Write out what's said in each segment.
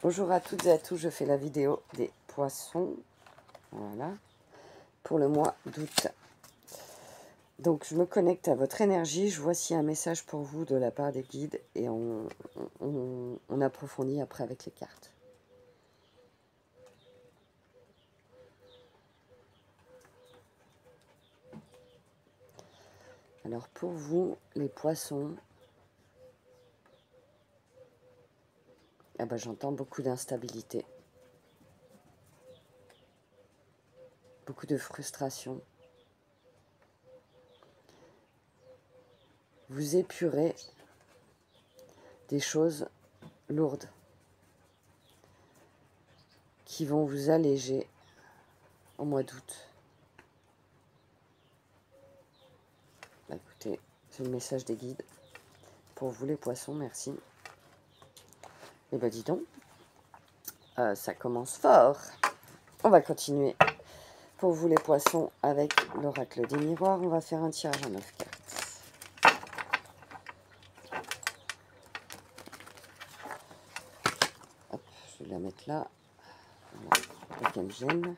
Bonjour à toutes et à tous, je fais la vidéo des poissons, voilà, pour le mois d'août. Donc je me connecte à votre énergie, je vois s'il y a un message pour vous de la part des guides et on approfondit après avec les cartes. Alors pour vous, les poissons, ah ben, j'entends beaucoup d'instabilité, beaucoup de frustration. Vous épurez des choses lourdes qui vont vous alléger au mois d'août. Bah, écoutez, c'est le message des guides. Pour vous les poissons, merci. Et ben dis donc, ça commence fort. On va continuer. Pour vous les poissons, avec l'oracle des miroirs, on va faire un tirage en 9 cartes. Hop, je vais la mettre là. Voilà, pour qu'elle me gêne.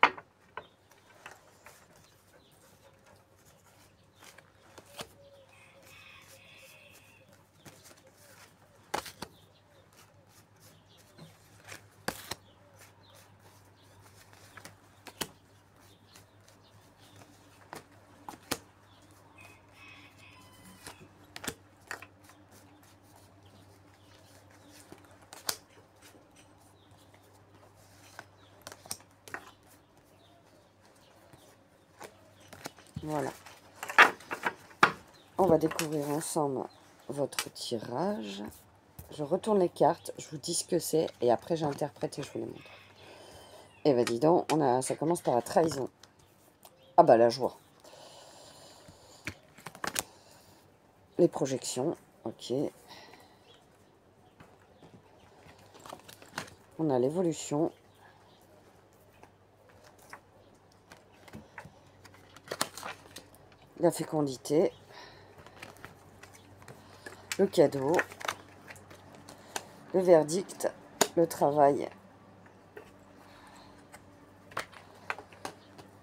Voilà. On va découvrir ensemble votre tirage. Je retourne les cartes, je vous dis ce que c'est, et après j'interprète et je vous les montre. Et ben dis donc, ça commence par la trahison. Ah bah la joie. Les projections, ok. On a l'évolution. La fécondité. Le cadeau. Le verdict. Le travail.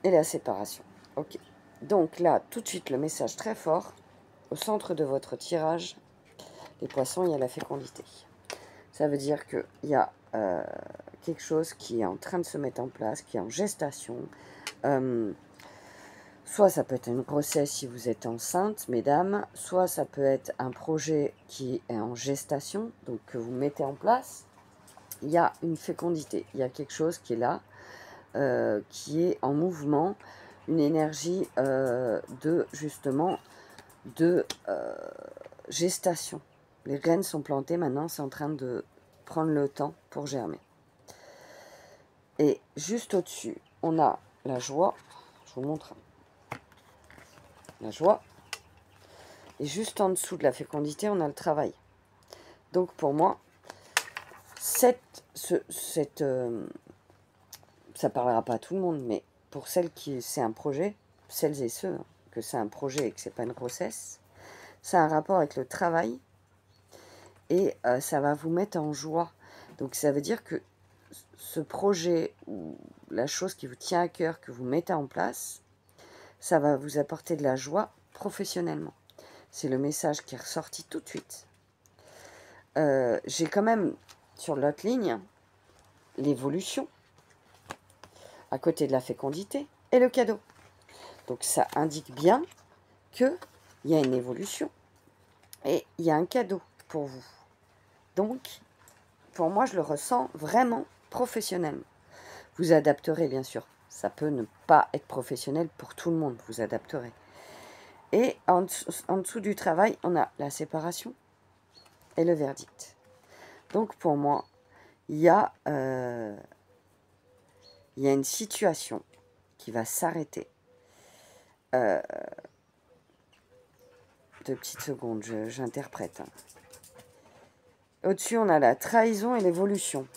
Et la séparation. Ok. Donc là, tout de suite, le message très fort. Au centre de votre tirage, les poissons, il y a la fécondité. Ça veut dire qu'il y a quelque chose qui est en train de se mettre en place, qui est en gestation. Soit ça peut être une grossesse si vous êtes enceinte, mesdames, soit ça peut être un projet qui est en gestation, donc que vous mettez en place. Il y a une fécondité, il y a quelque chose qui est là, qui est en mouvement, une énergie justement de gestation. Les graines sont plantées, maintenant c'est en train de prendre le temps pour germer. Et juste au-dessus, on a la joie, je vous montre la joie, et juste en dessous de la fécondité, on a le travail. Donc pour moi, ça parlera pas à tout le monde, mais pour celles qui c'est un projet, celles et ceux que c'est un projet et que c'est pas une grossesse, ça a un rapport avec le travail et ça va vous mettre en joie. Donc ça veut dire que ce projet ou la chose qui vous tient à cœur, que vous mettez en place, ça va vous apporter de la joie professionnellement. C'est le message qui est ressorti tout de suite. J'ai quand même, sur l'autre ligne, l'évolution, à côté de la fécondité, et le cadeau. Donc ça indique bien qu'il y a une évolution, et il y a un cadeau pour vous. Donc, pour moi, je le ressens vraiment professionnellement. Vous adapterez, bien sûr. Ça peut ne pas être professionnel pour tout le monde, vous adapterez. Et en dessous du travail, on a la séparation et le verdict. Donc pour moi, il y a une situation qui va s'arrêter. 2 petites secondes, j'interprète. Au-dessus, on a la trahison et l'évolution.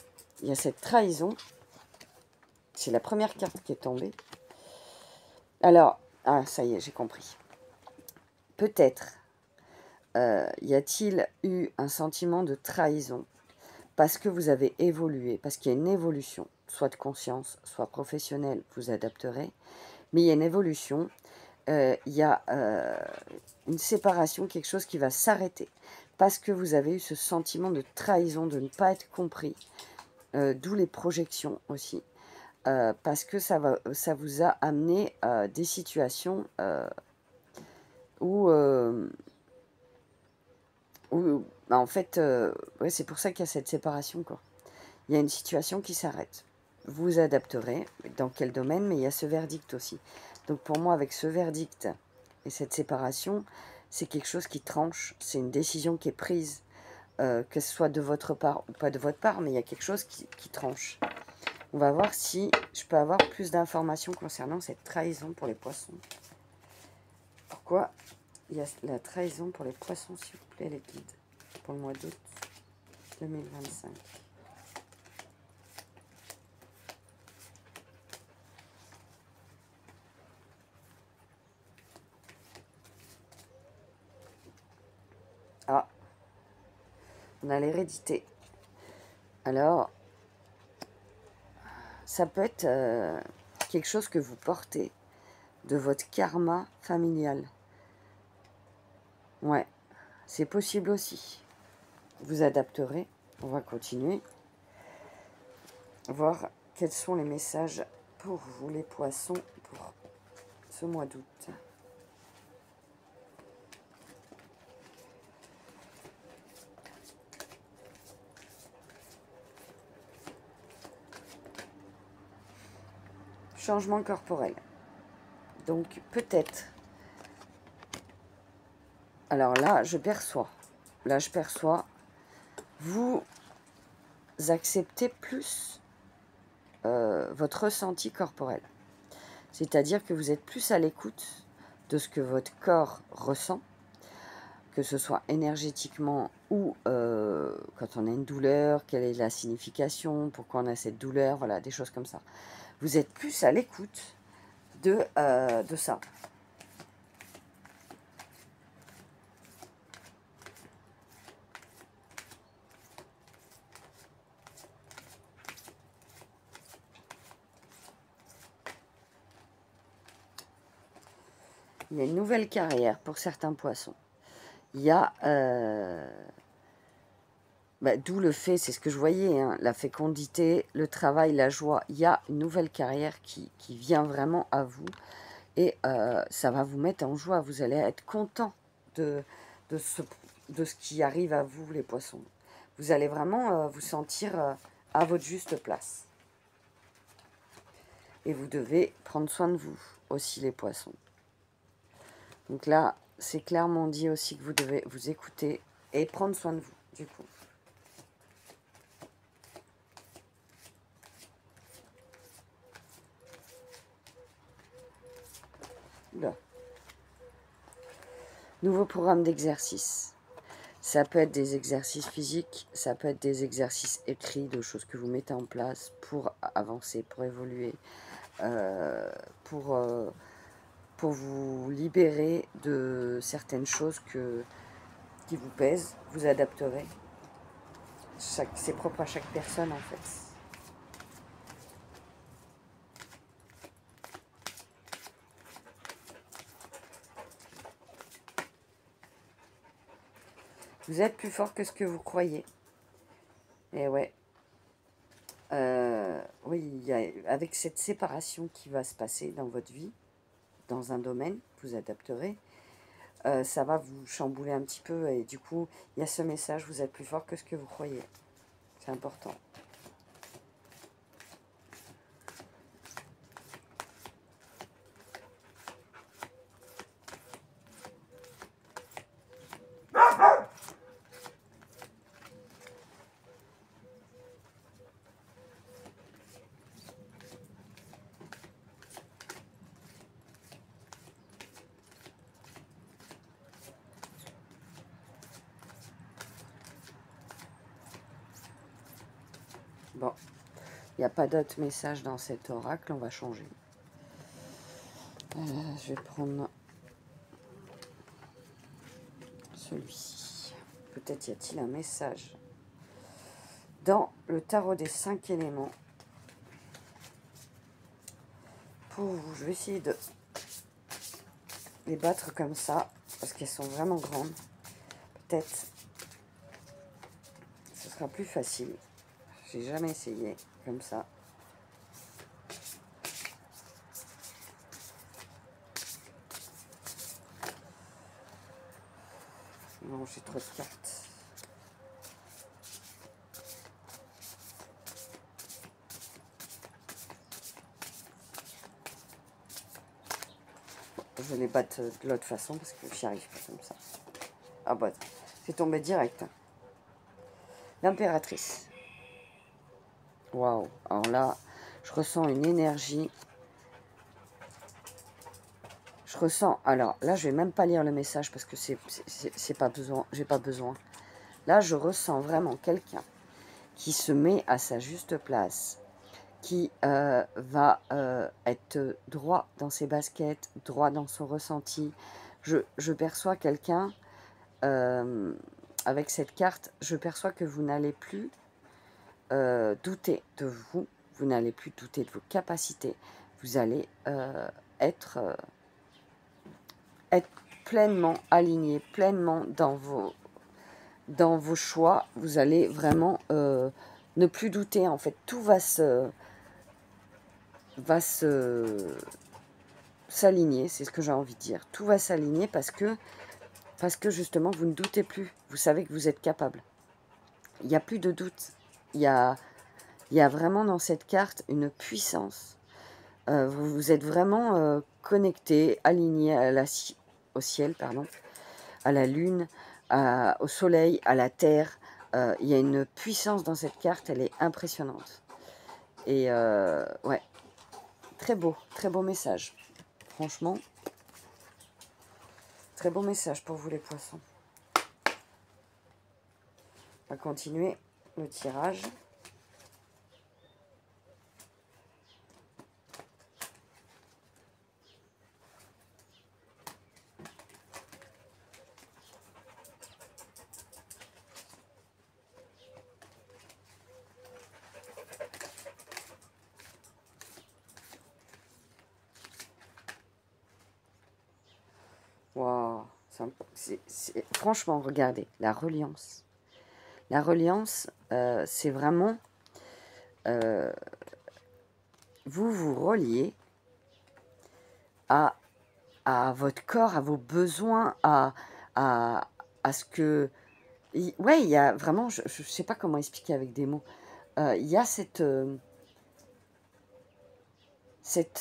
Il y a cette trahison. C'est la première carte qui est tombée. Alors, ça y est, j'ai compris. Peut-être y a-t-il eu un sentiment de trahison parce que vous avez évolué, parce qu'il y a une évolution, soit de conscience, soit professionnelle, vous adapterez, mais il y a une évolution, il y a une séparation, quelque chose qui va s'arrêter, parce que vous avez eu ce sentiment de trahison, de ne pas être compris, d'où les projections aussi, parce que ça vous a amené des situations où, bah, en fait, ouais, c'est pour ça qu'il y a cette séparation, quoi. Il y a une situation qui s'arrête. Vous adapterez, dans quel domaine, mais il y a ce verdict aussi. Donc pour moi, avec ce verdict et cette séparation, c'est quelque chose qui tranche, c'est une décision qui est prise, que ce soit de votre part ou pas de votre part, mais il y a quelque chose qui tranche. On va voir si je peux avoir plus d'informations concernant cette trahison pour les poissons. Pourquoi il y a la trahison pour les poissons, s'il vous plaît, les guides, pour le mois d'août 2025. Ah, on a l'hérédité. Alors, ça peut être quelque chose que vous portez de votre karma familial. Ouais, c'est possible aussi. Vous adapterez. On va continuer. Voir quels sont les messages pour vous, les poissons, pour ce mois d'août. Changement corporel. Donc peut-être. Alors là, je perçois. Vous acceptez plus votre ressenti corporel. C'est-à-dire que vous êtes plus à l'écoute de ce que votre corps ressent, que ce soit énergétiquement ou quand on a une douleur, quelle est la signification, pourquoi on a cette douleur, voilà, des choses comme ça. Vous êtes plus à l'écoute de ça. Il y a une nouvelle carrière pour certains poissons. Il y a, d'où le fait, c'est ce que je voyais, hein, la fécondité, le travail, la joie. Il y a une nouvelle carrière qui vient vraiment à vous et ça va vous mettre en joie. Vous allez être content de ce qui arrive à vous, les poissons. Vous allez vraiment vous sentir à votre juste place. Et vous devez prendre soin de vous aussi, les poissons. Donc là, c'est clairement dit aussi que vous devez vous écouter et prendre soin de vous, du coup. Là. Nouveau programme d'exercice. Ça peut être des exercices physiques, ça peut être des exercices écrits, de choses que vous mettez en place pour avancer, pour évoluer, pour vous libérer de certaines choses qui vous pèsent. Vous adapterez. C'est propre à chaque personne, en fait. Vous êtes plus fort que ce que vous croyez. Et ouais. Oui, avec cette séparation qui va se passer dans votre vie, dans un domaine, vous adapterez, ça va vous chambouler un petit peu. Et du coup, il y a ce message, vous êtes plus fort que ce que vous croyez. C'est important. Bon, il n'y a pas d'autre message dans cet oracle, on va changer. Je vais prendre celui-ci. Peut-être y a-t-il un message dans le tarot des 5 éléments. Pour vous, je vais essayer de les battre comme ça, parce qu'elles sont vraiment grandes. Peut-être ce sera plus facile. J'ai jamais essayé comme ça. Non, j'ai trop de cartes. Je vais les battre de l'autre façon parce que j'y arrive pas comme ça. Ah bah, c'est tombé direct. L'impératrice. Waouh. Alors là, je ressens une énergie. Je ressens... Alors là, je vais même pas lire le message parce que c'est pas besoin. J'ai pas besoin. Là, je ressens vraiment quelqu'un qui se met à sa juste place, qui va être droit dans ses baskets, droit dans son ressenti. Je perçois quelqu'un, avec cette carte, je perçois que vous n'allez plus douter de vous, vous n'allez plus douter de vos capacités, vous allez être pleinement aligné, pleinement dans vos choix, vous allez vraiment ne plus douter, en fait, tout va s'aligner, c'est ce que j'ai envie de dire. Tout va s'aligner parce que justement, vous ne doutez plus. Vous savez que vous êtes capable. Il n'y a plus de doute. Il y a vraiment dans cette carte une puissance. Vous êtes vraiment connecté, aligné au ciel, pardon, à la lune, au soleil, à la terre. Il y a une puissance dans cette carte, elle est impressionnante. Et ouais, très beau message. Franchement, très beau message pour vous les poissons. On va continuer le tirage. Waouh, franchement, regardez, la reliance. La reliance, c'est vraiment... vous vous reliez à votre corps, à vos besoins, à ce que... Ouais, il y a vraiment... Je ne sais pas comment expliquer avec des mots. Il y a cette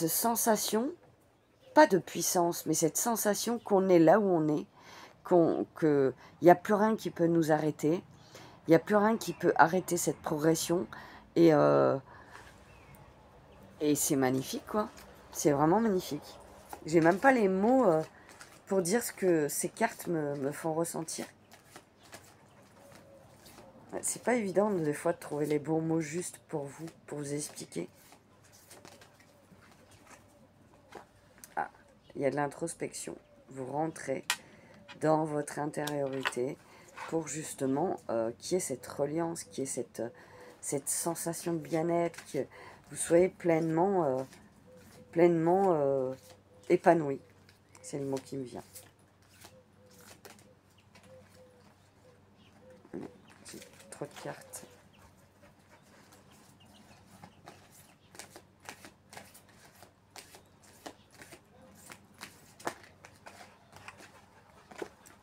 sensation, pas de puissance, mais cette sensation qu'on est là où on est, qu'il n'y a plus rien qui peut nous arrêter, il n'y a plus rien qui peut arrêter cette progression, et c'est magnifique, quoi. C'est vraiment magnifique. J'ai même pas les mots pour dire ce que ces cartes me font ressentir. C'est pas évident, des fois, de trouver les bons mots justes pour vous expliquer. Ah, il y a de l'introspection. Vous rentrez dans votre intériorité pour justement qu'il y ait cette reliance, qu'il y ait cette sensation de bien-être, que vous soyez pleinement épanoui. C'est le mot qui me vient. J'ai trop de cartes.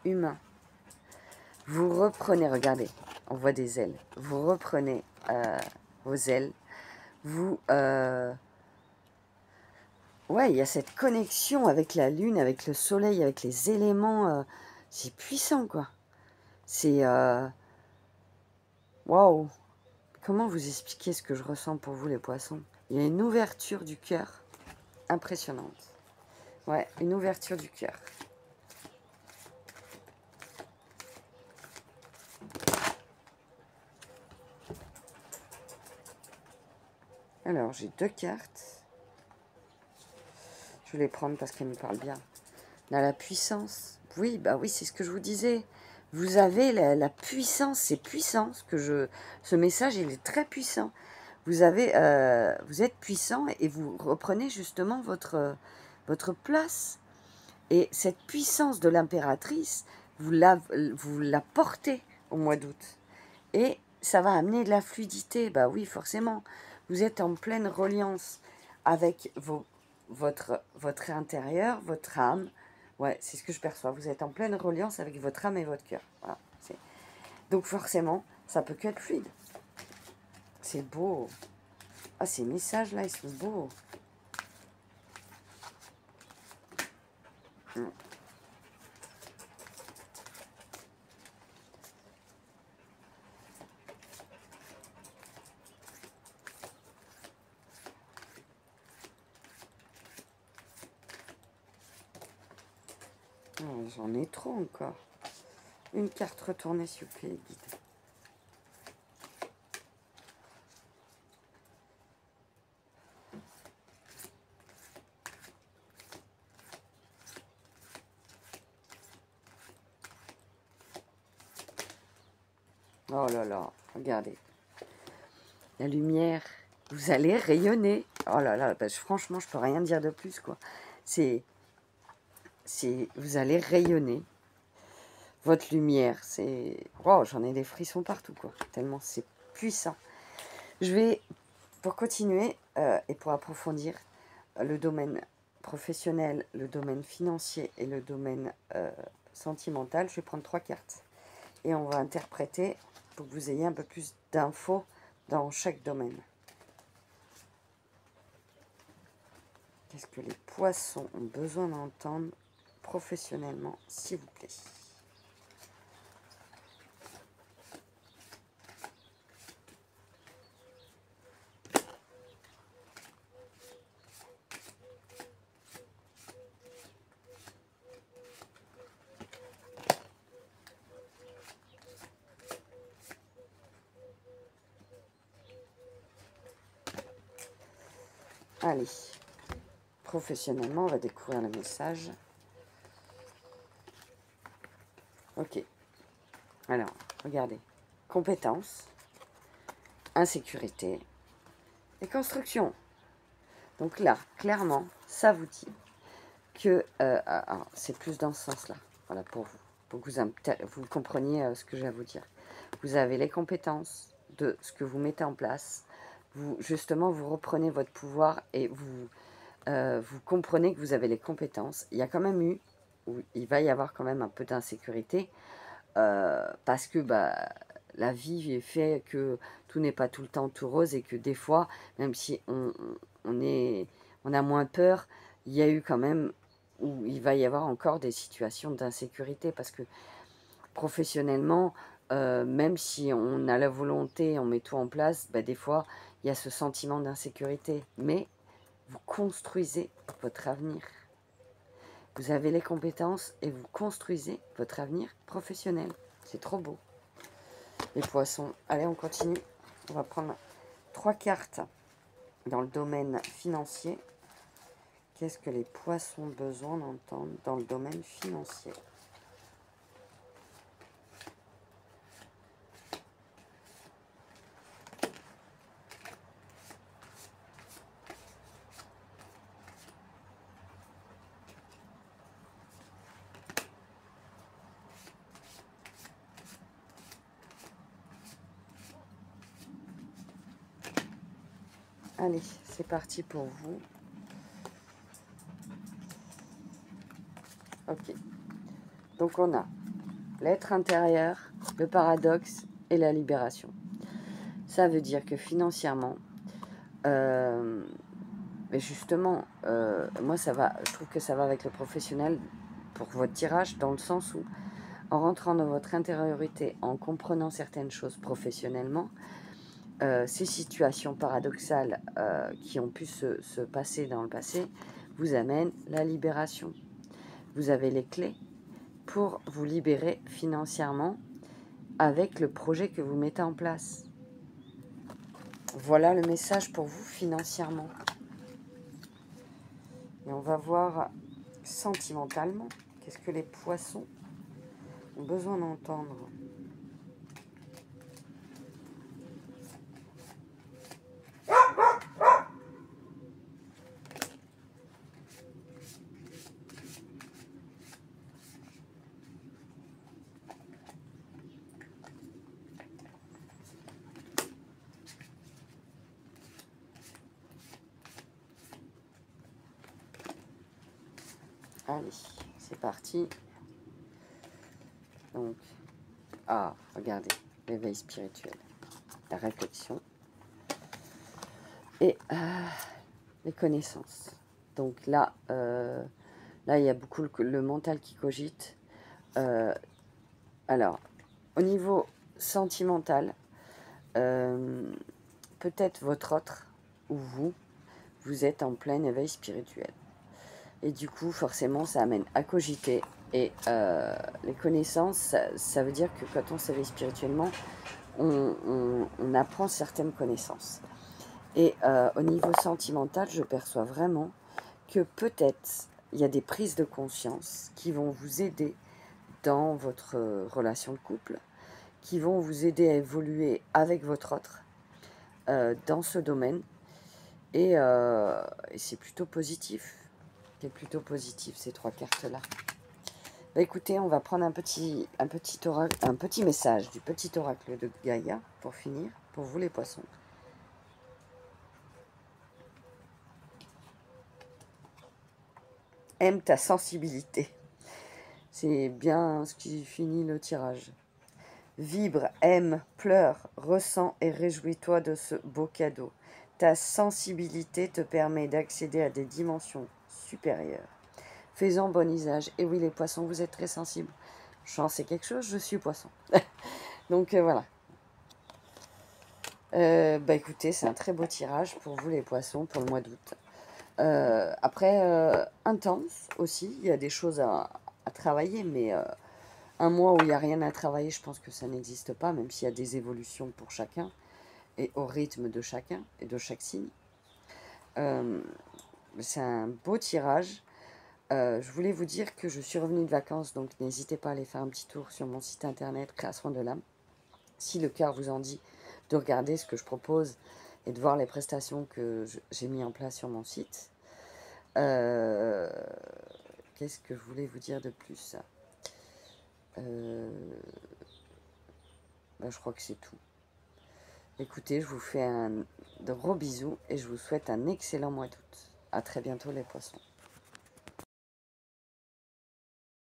Humain. Vous reprenez, regardez, on voit des ailes. Vous reprenez vos ailes. Vous... ouais, il y a cette connexion avec la lune, avec le soleil, avec les éléments. C'est puissant, quoi. C'est... waouh! Comment vous expliquer ce que je ressens pour vous, les poissons? Il y a une ouverture du cœur impressionnante. Ouais, une ouverture du cœur. Alors, j'ai 2 cartes. Je vais les prendre parce qu'elles me parlent bien. Là, la puissance. Oui, bah oui, c'est ce que je vous disais. Vous avez la puissance, c'est puissant, ce message il est très puissant. Vous êtes puissant et vous reprenez justement votre place. Et cette puissance de l'impératrice, vous la portez au mois d'août. Et ça va amener de la fluidité. Bah oui, forcément. Vous êtes en pleine reliance avec votre intérieur, votre âme. Ouais, c'est ce que je perçois. Vous êtes en pleine reliance avec votre âme et votre cœur. Voilà. Donc forcément, ça peut que être fluide. C'est beau. Ah, ces messages-là, ils sont beaux. Oh, j'en ai trop encore. Une carte retournée, s'il vous plaît, guide. Oh là là, regardez. La lumière, vous allez rayonner. Oh là là, bah, franchement, je peux rien dire de plus, quoi. Vous allez rayonner. Votre lumière, c'est... Oh, j'en ai des frissons partout, quoi. Tellement c'est puissant. Je vais, pour continuer et pour approfondir le domaine professionnel, le domaine financier et le domaine sentimental, je vais prendre 3 cartes. Et on va interpréter pour que vous ayez un peu plus d'infos dans chaque domaine. Qu'est-ce que les poissons ont besoin d'entendre professionnellement, s'il vous plaît? Allez, professionnellement, on va découvrir le message. Ok. Alors, regardez. Compétences, insécurité et construction. Donc là, clairement, ça vous dit que... c'est plus dans ce sens-là. Voilà, pour que vous compreniez ce que j'ai à vous dire. Vous avez les compétences de ce que vous mettez en place. Justement, vous reprenez votre pouvoir et vous comprenez que vous avez les compétences. Il y a quand même il va y avoir quand même un peu d'insécurité parce que la vie fait que tout n'est pas tout le temps tout rose et que des fois, même si on a moins peur, il y a eu quand même, où il va y avoir encore des situations d'insécurité parce que professionnellement, même si on a la volonté, on met tout en place, des fois, il y a ce sentiment d'insécurité. Mais vous construisez votre avenir. Vous avez les compétences et vous construisez votre avenir professionnel. C'est trop beau. Les poissons. Allez, on continue. On va prendre 3 cartes dans le domaine financier. Qu'est-ce que les poissons ont besoin d'entendre dans le domaine financier? Allez, c'est parti pour vous. Ok. Donc on a l'être intérieur, le paradoxe et la libération. Ça veut dire que financièrement, mais justement, moi je trouve que ça va avec le professionnel pour votre tirage, dans le sens où, en rentrant dans votre intériorité, en comprenant certaines choses professionnellement, ces situations paradoxales qui ont pu se passer dans le passé vous amènent la libération. Vous avez les clés pour vous libérer financièrement avec le projet que vous mettez en place. Voilà le message pour vous financièrement. Et on va voir sentimentalement, qu'est-ce que les poissons ont besoin d'entendre. Allez, c'est parti. Donc, regardez, l'éveil spirituel, la réflexion et les connaissances. Donc là, il y a beaucoup le mental qui cogite. Alors, au niveau sentimental, peut-être votre autre ou vous êtes en plein éveil spirituel. Et du coup, forcément, ça amène à cogiter. Et les connaissances, ça veut dire que quand on s'éveille spirituellement, on apprend certaines connaissances. Et au niveau sentimental, je perçois vraiment que peut-être il y a des prises de conscience qui vont vous aider dans votre relation de couple, qui vont vous aider à évoluer avec votre autre dans ce domaine. Et c'est plutôt positif. C'est plutôt positif, ces trois cartes-là. Bah, écoutez, on va prendre un petit message du petit oracle de Gaïa pour finir, pour vous les poissons. Aime ta sensibilité. C'est bien ce qui finit le tirage. Vibre, aime, pleure, ressens et réjouis-toi de ce beau cadeau. Ta sensibilité te permet d'accéder à des dimensions supérieures. Fais-en bon usage. Et oui, les poissons, vous êtes très sensibles. J'en sais quelque chose, je suis poisson. Donc voilà. Écoutez, c'est un très beau tirage pour vous les poissons pour le mois d'août. Après, intense aussi, il y a des choses à travailler, mais un mois où il n'y a rien à travailler, je pense que ça n'existe pas, même s'il y a des évolutions pour chacun, et au rythme de chacun, et de chaque signe. C'est un beau tirage. Je voulais vous dire que je suis revenue de vacances, donc n'hésitez pas à aller faire un petit tour sur mon site internet Création de l'âme. Si le cœur vous en dit, de regarder ce que je propose et de voir les prestations que j'ai mis en place sur mon site. Qu'est-ce que je voulais vous dire de plus? Je crois que c'est tout. Écoutez, je vous fais de gros bisous et je vous souhaite un excellent mois d'août. À très bientôt les poissons.